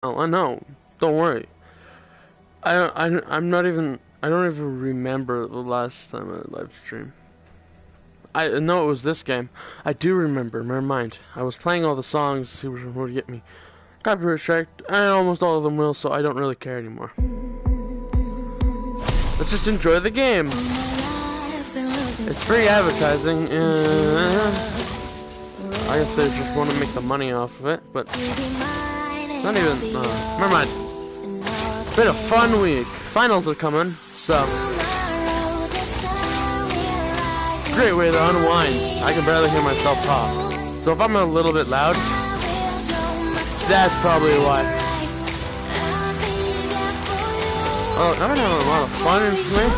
Oh, I know. Don't worry. I'm not even. I don't even remember the last time I live streamed. I know it was this game. I do remember. Never mind. I was playing all the songs to see which one would get me copyright striked, and almost all of them will, so I don't really care anymore. Let's just enjoy the game. It's free advertising. I guess they just want to make the money off of it, but not even. Never mind. Been a fun week. Finals are coming, so great way to unwind. I can barely hear myself talk, so if I'm a little bit loud, that's probably why. Oh, I've been having a lot of fun recently.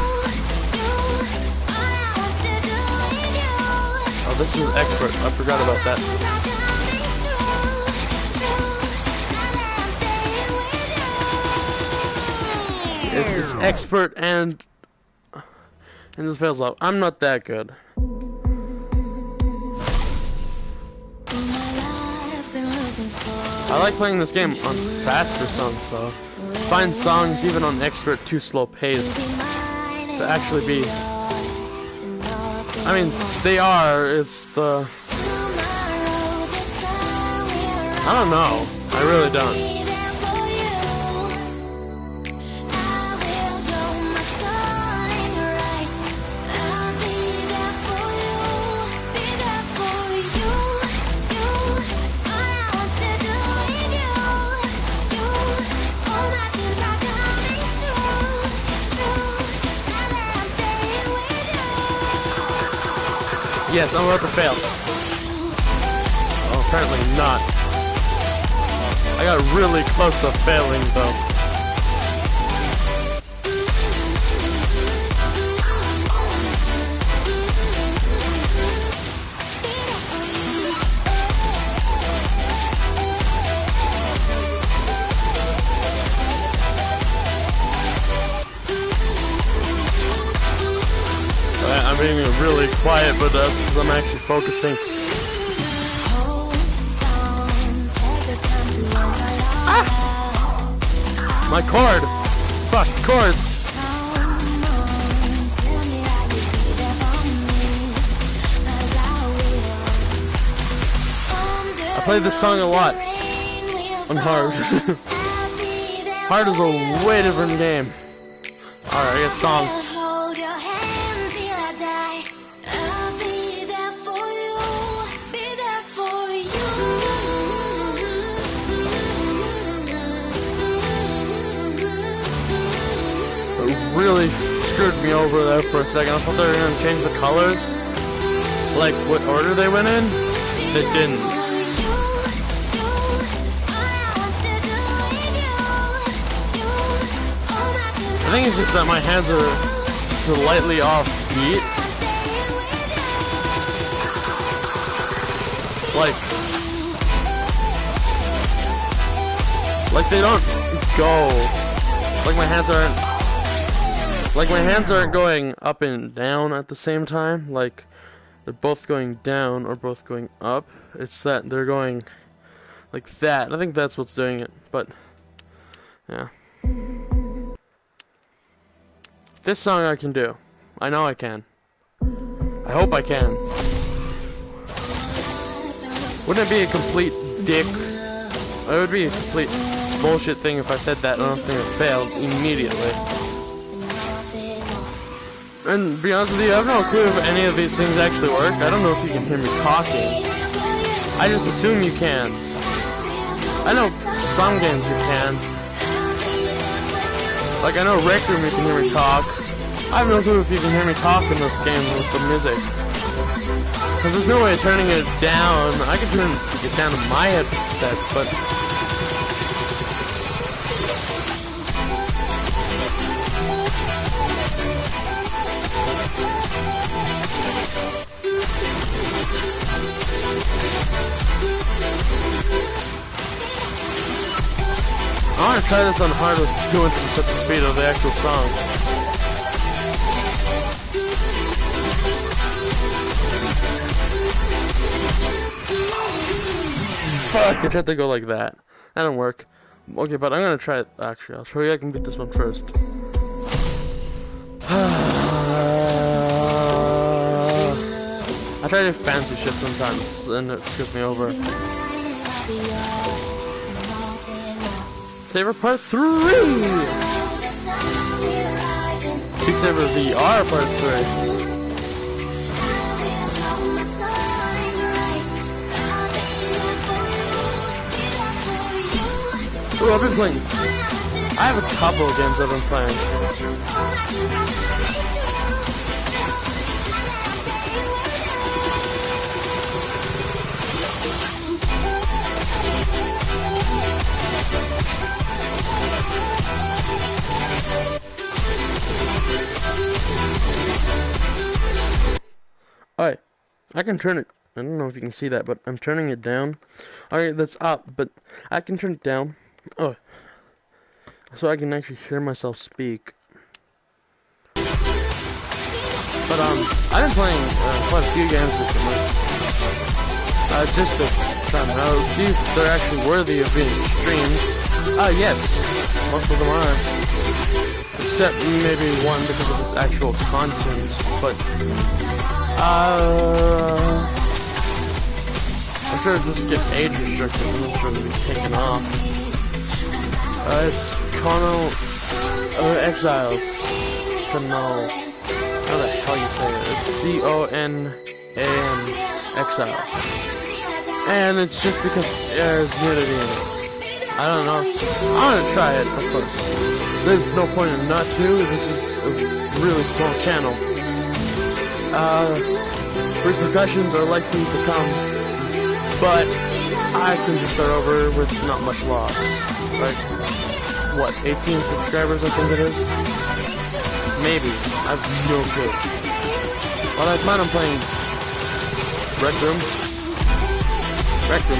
Oh, this is expert. I forgot about that. It's expert and it fails out. I'm not that good. I like playing this game on faster songs though. Find songs even on expert too slow pace to actually be. I mean, they are. It's the. I don't know. I really don't. Yes, I'm about to fail. Oh, apparently not. I got really close to failing, though. I'm being really quiet, but that's because I'm actually focusing. Ah! My cord! Fuck, chords! I play this song a lot. On hard. Hard is a way different game. Alright, I guess song. Really screwed me over there for a second. I thought they were going to change the colors, like what order they went in. They didn't. I think it's just that my hands are slightly off beat. Like they don't go. Like my hands aren't. Like my hands aren't going up and down at the same time, like they're both going down or both going up. It's that they're going like that. I think that's what's doing it, but yeah. This song I can do. I know I can. I hope I can. Wouldn't it be a complete dick? It would be a complete bullshit thing if I said that and I was gonna fail immediately. And to be honest with you, I have no clue if any of these things actually work. I don't know if you can hear me talking. I just assume you can. I know some games you can. Like I know Rec Room you can hear me talk. I have no clue if you can hear me talk in this game with the music. Because there's no way of turning it down. I can turn it down to my headset, but... I want to try this on hard with 200% the speed of the actual song. Fuck, I tried to go like that. That didn't work. Okay, but I'm gonna try it. Actually, I'll show you I can beat this one first. I try to do fancy shit sometimes, and it screws me over. BeatSaber Part 3! BeatSaber VR Part 3. Ooh, I've been playing. I have a couple of games I've been playing. Alright, I can turn it. I don't know if you can see that, but I'm turning it down. Alright, that's up, but I can turn it down. Oh, so I can actually hear myself speak. But I've been playing quite a few games recently. Just to try them out, see if they're actually worthy of being streamed. Yes, most of them are. Except maybe one because of its actual content, but I'm sure it'll just get age restricted and I'm sure it'll be taken off. It's Kono Exiles. Kono. How the hell you say it? It's C-O-N-A-N Exile. And it's just because there's nudity in it. I don't know. I'm gonna try it, of course. There's no point in not to. This is a really small channel. Repercussions are likely to come, but I can just start over with not much loss. Like, what, 18 subscribers I think it is? Maybe. I have no clue. Well, I plan on playing Rec Room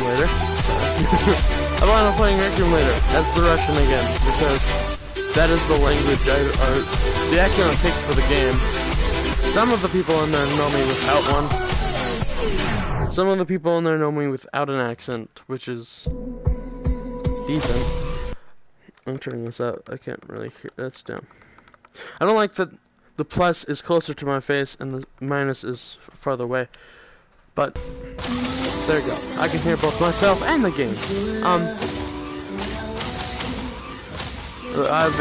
later. I plan on playing Rec Room later as the Russian again, because that is the language or the accent I picked for the game. Some of the people in there know me without one. Some of the people in there know me without an accent, which is decent. I'm turning this up. I can't really hear. That's down. I don't like that the plus is closer to my face and the minus is farther away. But there you go. I can hear both myself and the game.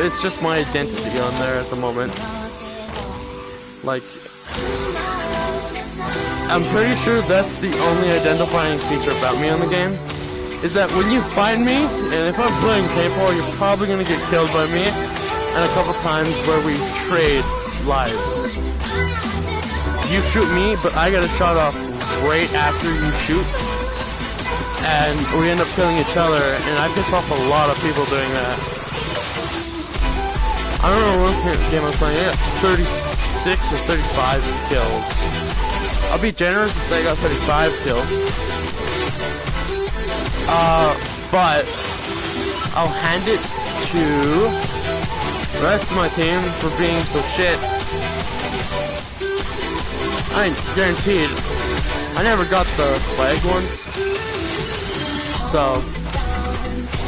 It's just my identity on there at the moment. Like, I'm pretty sure that's the only identifying feature about me on the game. Is that when you find me, and if I'm playing paintball, you're probably gonna get killed by me, and a couple times where we trade lives. You shoot me, but I get a shot off right after you shoot, and we end up killing each other, and I piss off a lot of people doing that. I don't know what game I'm playing. I got 36 or 35 kills. I'll be generous and say I got 35 kills. But I'll hand it to the rest of my team for being so shit. I ain't guaranteed. I never got the flag once, so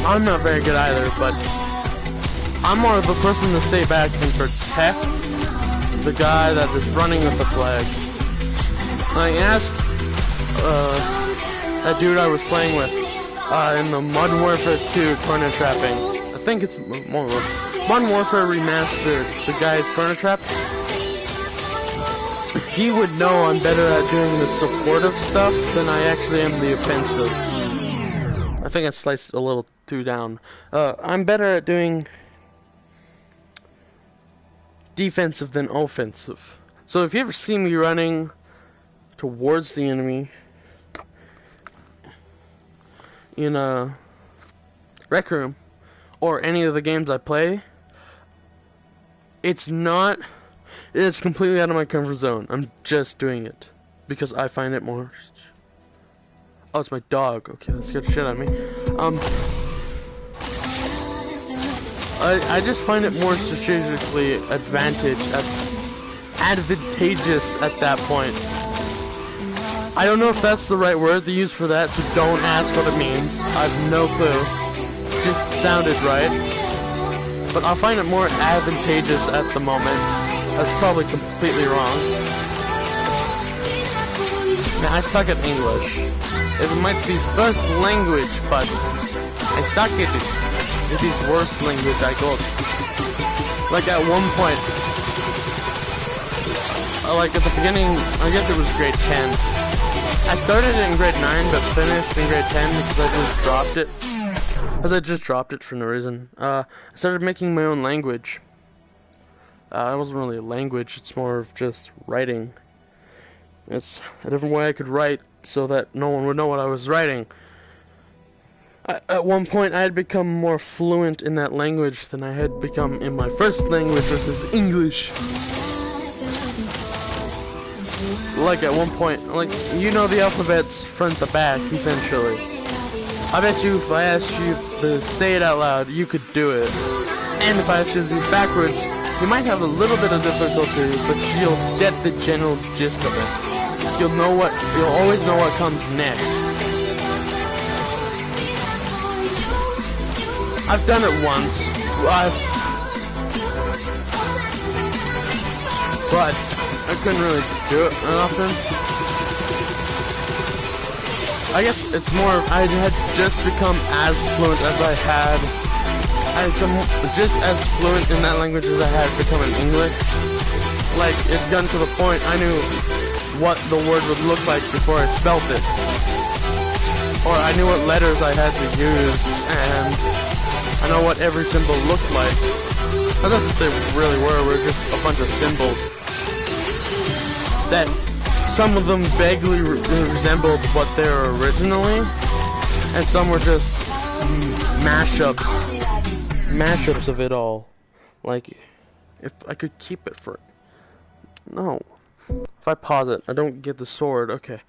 I'm not very good either, but I'm more of a person to stay back and protect the guy that is running with the flag. I asked that dude I was playing with in the Modern Warfare 2 corner trapping. I think it's Modern Warfare Remastered. The guy at corner trap. He would know I'm better at doing the supportive stuff than I actually am the offensive. I think I sliced a little too down. I'm better at doing defensive than offensive. So if you ever see me running towards the enemy in a Rec Room or any of the games I play, it's completely out of my comfort zone. I'm just doing it because I find it more. Oh, it's my dog. Okay, that scared the shit out of me. I just find it more strategically advantageous at that point. I don't know if that's the right word to use for that, so don't ask what it means. I have no clue. just sounded right. But I'll find it more advantageous at the moment. That's probably completely wrong. Man, I suck at English. It might be first language, but I suck at it. It is worst language I got. Like at one point, like at the beginning, I guess it was grade 10. I started it in grade 9, but finished in grade 10 because I just dropped it. Because I just dropped it for no reason. I started making my own language. It wasn't really a language, it's more of just writing. It's a different way I could write so that no one would know what I was writing. At one point, I had become more fluent in that language than I had become in my first language, which is English. Like at one point, like, you know the alphabets front to back, essentially. I bet you if I asked you to say it out loud, you could do it. And if I asked you to do it backwards, you might have a little bit of difficulty, but you'll get the general gist of it. You'll always know what comes next. I've done it once, but I couldn't really do it often. I guess it's more, I had just become as fluent as I had. I had become just as fluent in that language as I had become in English. Like, it's gotten to the point I knew what the word would look like before I spelt it. Or I knew what letters I had to use, and I know what every symbol looked like. But that's what they really were just a bunch of symbols. That some of them vaguely resembled what they were originally, and some were just mashups of it all. Like, if I could keep it for... No. If I pause it, I don't get the sword. Okay.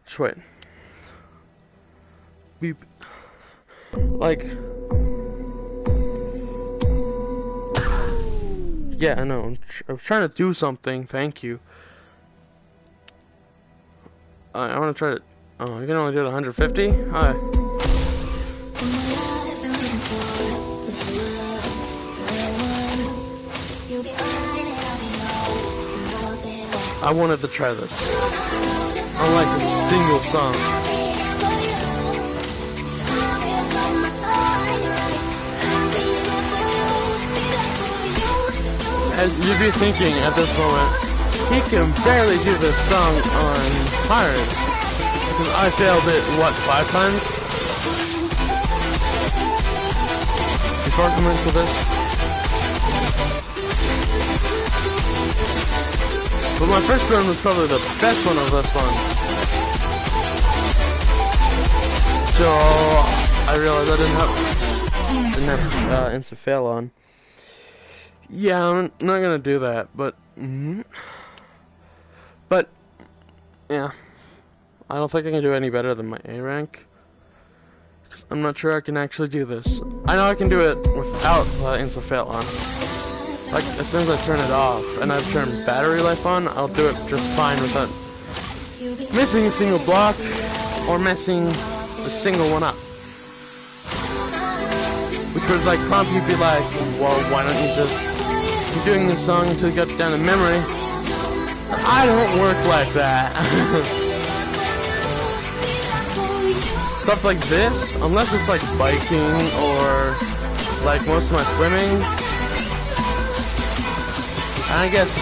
Just wait. Beep. Like... Yeah, I know. I was trying to do something. Thank you. I want to try to... Oh, you can only do it 150? Alright. I wanted to try this. Unlike a single song. As you'd be thinking at this moment, he can barely do this song on hard. Because I failed it, what, 5 times? Before coming to this? But my first run was probably the best one of this one. So, I realized I didn't have instant fail on. Yeah, I'm not gonna do that, but... But, yeah. I don't think I can do any better than my A rank. Cause I'm not sure I can actually do this. I know I can do it without instant fail on. Like, as soon as I turn it off, and I've turned battery life on, I'll do it just fine without missing a single block, or messing a single one up. Which would, like, prompt you to be like, well, why don't you just keep doing this song until you get down to memory? I don't work like that. Stuff like this, unless it's like biking or like most of my swimming, and I guess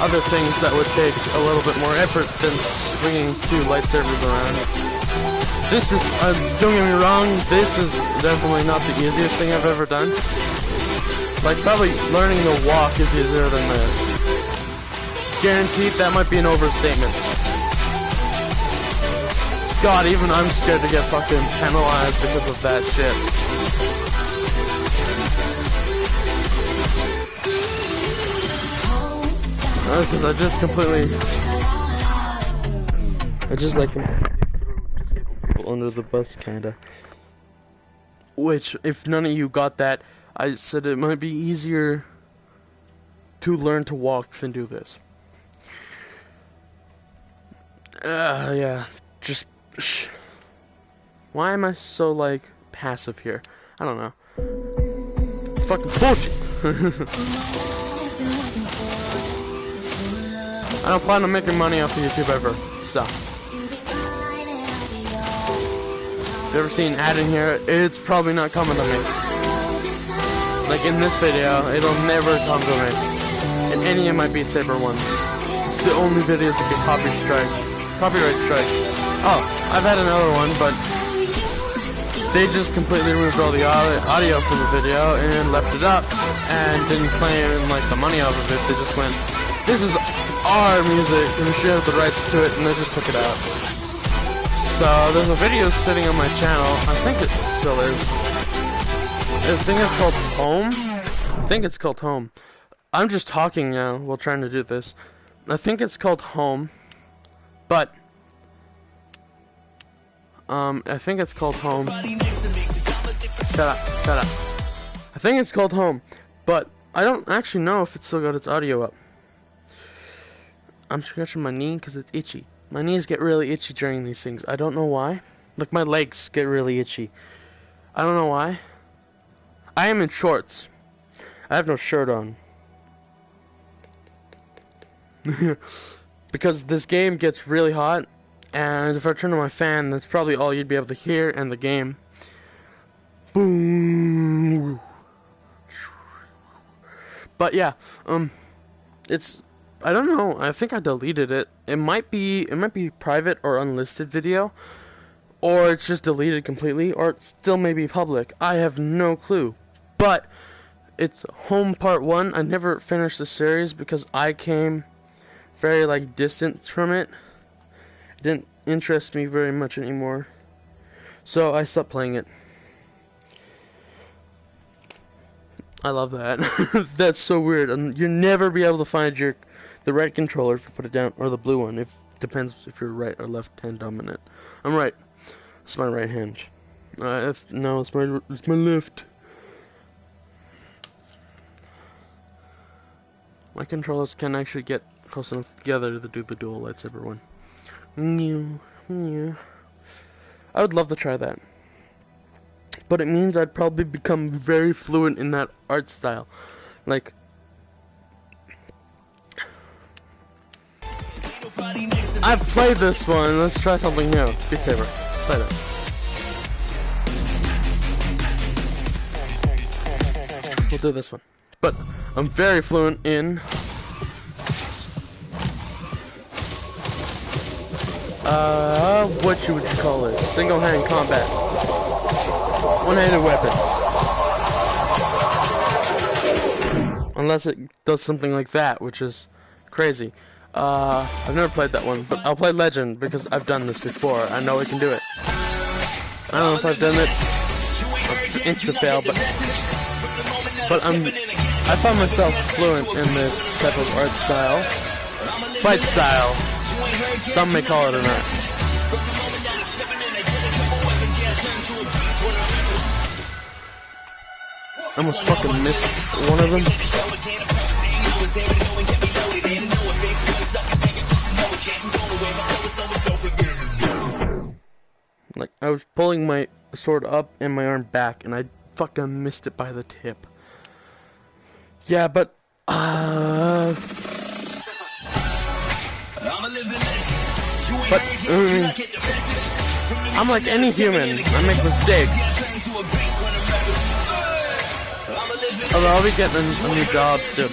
other things that would take a little bit more effort than swinging 2 lightsabers around. This is, don't get me wrong, this is definitely not the easiest thing I've ever done. Like, probably learning to walk is easier than this. Guaranteed, that might be an overstatement. God, even I'm scared to get fucking penalized because of that shit. Because I just completely... people under the bus, kinda. Which, if none of you got that, I said it might be easier to learn to walk than do this. Yeah, just... Why am I so, like, passive here? I don't know. It's fucking bullshit. I don't plan on making money off of YouTube ever, so. If you ever seen an ad in here, it's probably not coming to me. Like in this video, it'll never come to me. In any of my BeatSaber ones. It's the only videos that get copyright strike. Oh, I've had another one, but they just completely removed all the audio from the video and left it up and didn't claim like the money off of it. They just went, this is our music and we should have the rights to it, and they just took it out. So there's a video sitting on my channel. I think it still is. I think it's called Home. I think it's called Home. I'm just talking now while trying to do this. I think it's called Home, but I think it's called Home. Shut up. I think it's called Home, but I don't actually know if it's still got its audio up. I'm scratching my knee because it's itchy. My knees get really itchy during these things. I don't know why. Like my legs get really itchy. I don't know why. I am in shorts. I have no shirt on. Because this game gets really hot, and if I turn on my fan, that's probably all you'd be able to hear in the game. Boom. But yeah, it's, I don't know. I think I deleted it. It might be private or unlisted video, or it's just deleted completely, or it still may be public. I have no clue. But it's Home Part 1. I never finished the series because I came very like distant from it. It didn't interest me very much anymore, so I stopped playing it. I love that. That's so weird. And you'll never be able to find the red controller if you put it down, or the blue one. If depends if you're right or left hand dominant. I'm right. It's my right hand. No, it's my left. My controllers can actually get close enough together to do the dual lightsaber one. I would love to try that. But it means I'd probably become very fluent in that art style. Like, I've played this one. Let's try something new. BeatSaber. Play that. We'll do this one. But I'm very fluent in what would you call this? Single-hand combat. One-handed weapons. Unless it does something like that, which is crazy. I've never played that one, but I'll play Legend because I've done this before. I know I can do it. I don't know if I've done it. Insta fail, but I found myself fluent in this type of art style. Fight style. Some may call it an art. I almost fucking missed one of them. Like, I was pulling my sword up and my arm back, and I fucking missed it by the tip. Yeah, but, I'm like any human. I make mistakes. Although I'll be getting a new job soon.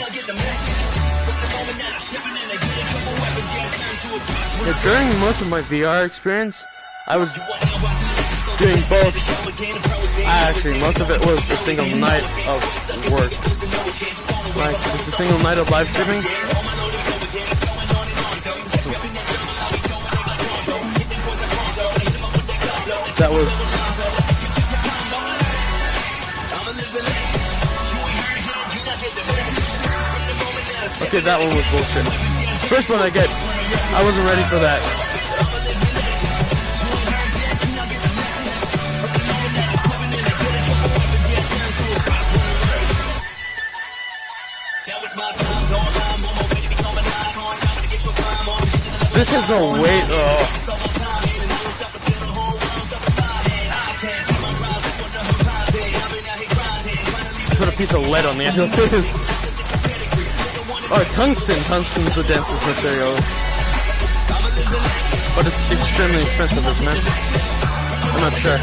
Yeah, during most of my VR experience, I was doing both. Actually, most of it was a single night of work. Like, it's a single night of live streaming. That was... Okay, that one was bullshit. First one I get, I wasn't ready for that. This has no weight. Oh. put a piece of lead on the end of this. Oh, tungsten. Tungsten's the densest material. But it's extremely expensive, isn't it? I'm not sure.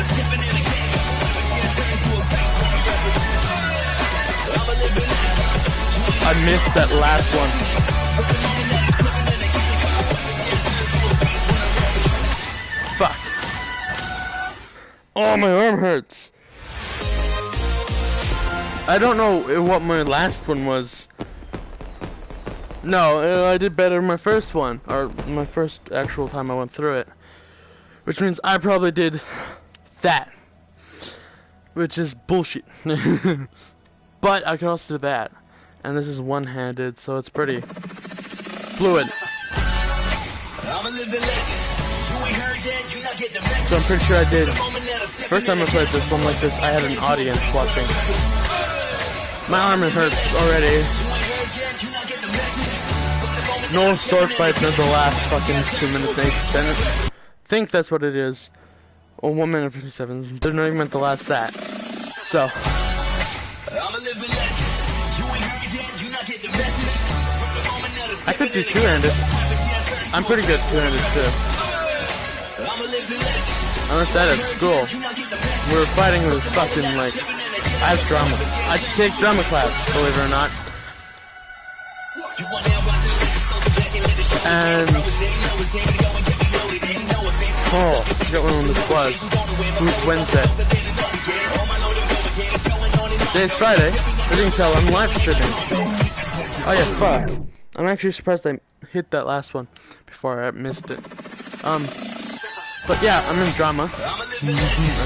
I missed that last one. Fuck. Oh, my arm hurts. I don't know what my last one was. No, I did better my first one, or my first actual time I went through it. Which means I probably did that. Which is bullshit. But I can also do that. And this is one-handed, so it's pretty fluid. So I'm pretty sure I did. First time I played this one like this, I had an audience watching. My arm hurts already. No sword fights in the last fucking 2 minutes and 8 seconds. I think that's what it is. Or 1 minute 57. They're not even meant to last that. So. I could do two-handed. I'm pretty good two-handed too. Unless that at school. We were fighting with fucking like, I have drama. I take drama class, believe it or not. And oh, I forgot when this was. It was Wednesday. Today's Friday. As you can tell, I'm live streaming. Oh yeah, fuck. I'm actually surprised I hit that last one before I missed it. But yeah, I'm in drama. I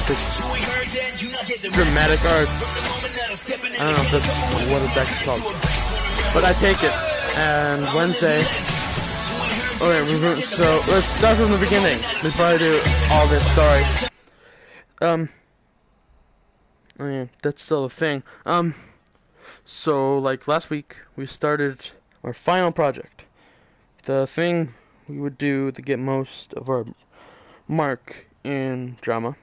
think dramatic arts. I don't know if that's what it's actually called. But I take it. And Wednesday. Okay, so let's start from the beginning before I do all this story. Oh yeah, that's still a thing. So like last week we started our final project. The thing we would do to get most of our mark in drama.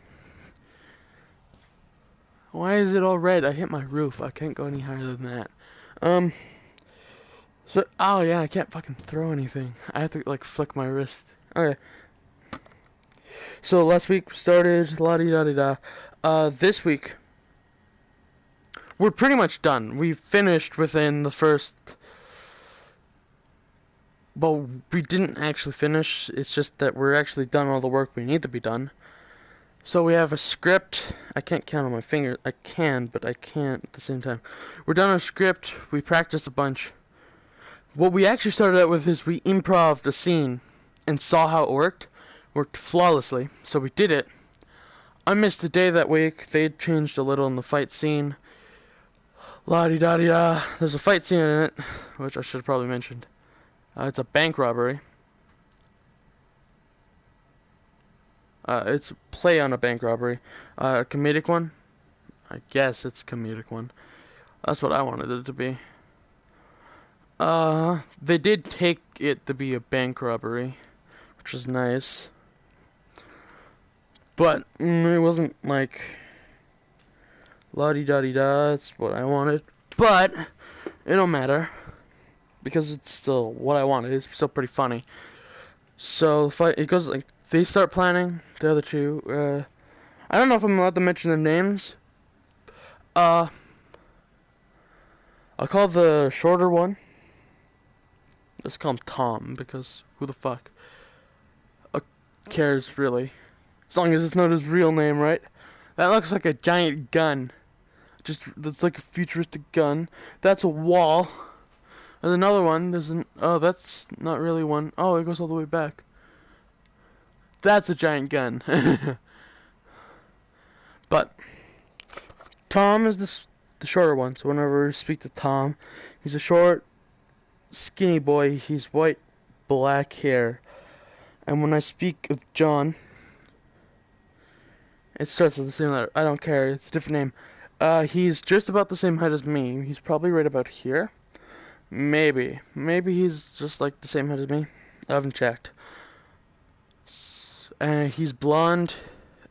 Why is it all red? I hit my roof. I can't go any higher than that. So, oh yeah, I can't fucking throw anything. I have to like flick my wrist. Okay. So last week we started la-di-da-di-da. This week we're pretty much done. We finished within the first. Well, we didn't actually finish. It's just that we're actually done all the work we need to be done. So we have a script. I can't count on my fingers. I can, but I can't at the same time. We're done our script. We practiced a bunch. What we actually started out with is we improv'd a scene and saw how it worked. Worked flawlessly. So we did it. I missed a day that week. They changed a little in the fight scene. La-di-da-di-da. There's a fight scene in it, which I should have probably mentioned. It's a bank robbery. It's a play on a bank robbery. A comedic one? I guess it's a comedic one. That's what I wanted it to be. They did take it to be a bank robbery, which was nice. But it wasn't like la-di-da-di-da, that's what I wanted. But it don't matter. Because it's still what I wanted. It's still pretty funny. So it goes like they start planning. The other two. I don't know if I'm allowed to mention their names. I'll call the shorter one. Let's call him Tom because who the fuck cares really? As long as it's not his real name, right? That looks like a giant gun. That's like a futuristic gun. That's a wall. There's another one. Oh, that's not really one. Oh, it goes all the way back. That's a giant gun. But Tom is the shorter one. So whenever we speak to Tom, he's a short, skinny boy. He's white, black hair. And when I speak of John, it starts with the same letter. I don't care. It's a different name. He's just about the same height as me. He's probably right about here. Maybe he's just like the same height as me. I haven't checked. He's blonde,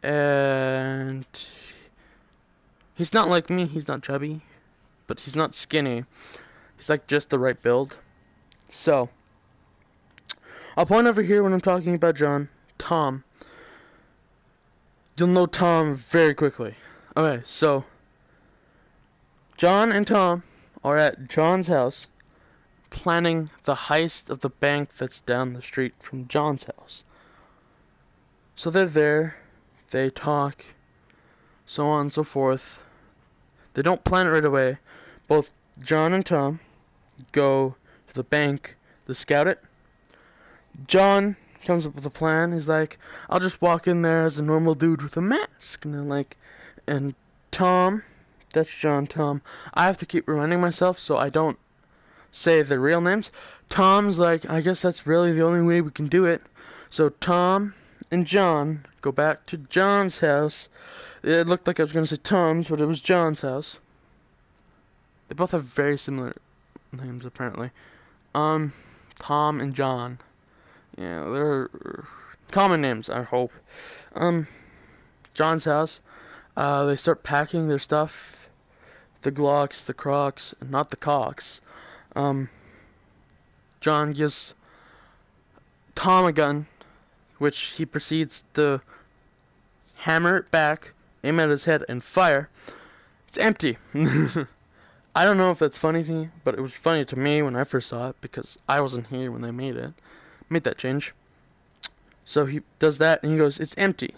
and he's not like me. He's not chubby. but he's not skinny. He's like just the right build. So, I'll point over here when I'm talking about Tom. You'll know Tom very quickly. Okay, so John and Tom are at John's house planning the heist of the bank that's down the street from John's house. So they're there, they talk, so on and so forth. They don't plan it right away. Both John and Tom go to the bank to scout it. John comes up with a plan. He's like, I'll just walk in there as a normal dude with a mask. And they're like, and Tom, that's Tom. I have to keep reminding myself so I don't say their real names. Tom's like, I guess that's really the only way we can do it. So Tom and John go back to John's house. It looked like I was going to say Tom's, but it was John's house. They both have very similar names, apparently. Tom and John. Yeah, they're common names, I hope. John's house. They start packing their stuff. The Glocks, the Crocs, not the cocks. John gives Tom a gun, which he proceeds to hammer it back, aim at his head, and fire. It's empty. I don't know if that's funny to you, but it was funny to me when I first saw it because I wasn't here when they made that change. So he does that and he goes, it's empty.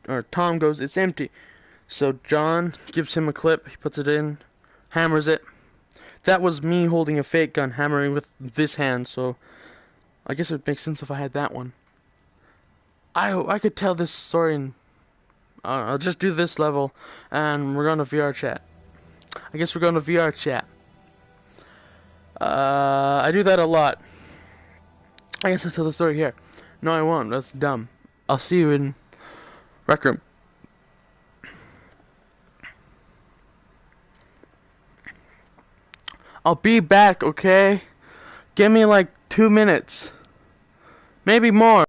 Or Tom goes, it's empty. So John gives him a clip, he puts it in, hammers it. That was me holding a fake gun, hammering with this hand, so I guess it would make sense if I had that one. I could tell this story in, I'll just do this level, and we're going to VR chat. I guess we're going to VR chat. I do that a lot. I guess I'll tell the story here. No, I won't. That's dumb. I'll see you in Rec Room. I'll be back, okay? Give me like 2 minutes. Maybe more.